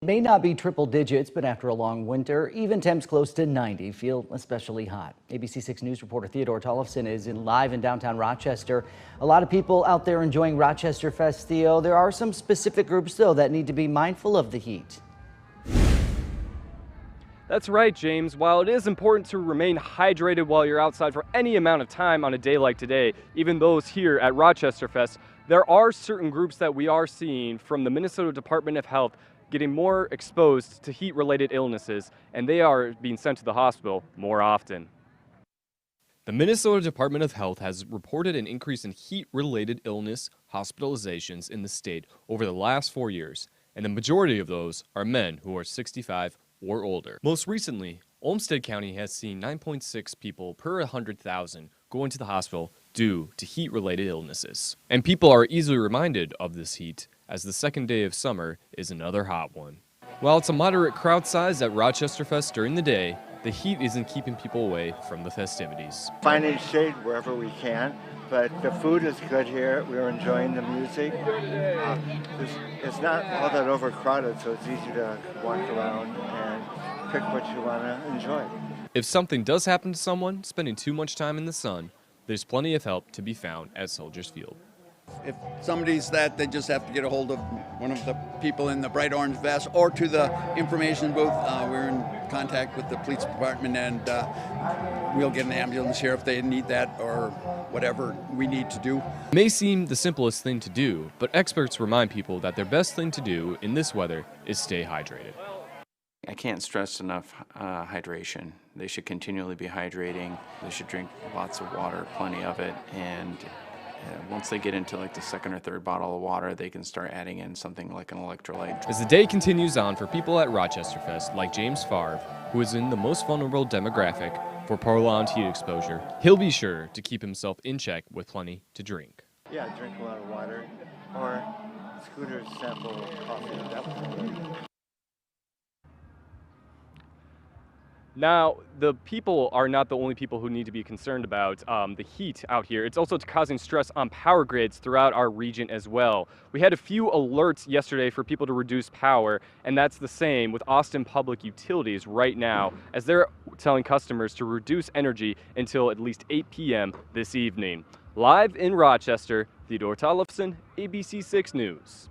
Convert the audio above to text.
It may not be triple digits, but after a long winter, even temps close to 90 feel especially hot. ABC6 News reporter Theodore Tollefson is live in downtown Rochester. A lot of people out there enjoying Rochesterfest, Theo. There are some specific groups, though, that need to be mindful of the heat. That's right, James. While it is important to remain hydrated while you're outside for any amount of time on a day like today, even those here at Rochesterfest, there are certain groups that we are seeing from the Minnesota Department of Health getting more exposed to heat-related illnesses, and they are being sent to the hospital more often. The Minnesota Department of Health has reported an increase in heat-related illness hospitalizations in the state over the last 4 years, and the majority of those are men who are 65 or older. Most recently, Olmsted County has seen 9.6 people per 100,000 go into the hospital due to heat-related illnesses. And people are easily reminded of this heat as the second day of summer is another hot one. While it's a moderate crowd size at Rochesterfest during the day, the heat isn't keeping people away from the festivities. Finding shade wherever we can, but the food is good here. We're enjoying the music. It's not all that overcrowded, so it's easy to walk around and pick what you want to enjoy. If something does happen to someone spending too much time in the sun, there's plenty of help to be found at Soldiers Field. If somebody's that, they just have to get a hold of one of the people in the bright orange vest or to the information booth. We're in contact with the police department, and we'll get an ambulance here if they need that or whatever we need to do. It may seem the simplest thing to do, but experts remind people that their best thing to do in this weather is stay hydrated. I can't stress enough hydration. They should continually be hydrating. They should drink lots of water, plenty of it, and once they get into like the second or third bottle of water, they can start adding in something like an electrolyte. As the day continues on for people at Rochesterfest, like James Favre, who is in the most vulnerable demographic for prolonged heat exposure, he'll be sure to keep himself in check with plenty to drink. Yeah, drink a lot of water, or Scooter's sample of coffee. That was great. Now, the people are not the only people who need to be concerned about the heat out here. It's also causing stress on power grids throughout our region as well. We had a few alerts yesterday for people to reduce power, and that's the same with Austin Public Utilities right now, as they're telling customers to reduce energy until at least 8 p.m. this evening. Live in Rochester, Theodore Tollefson, ABC6 News.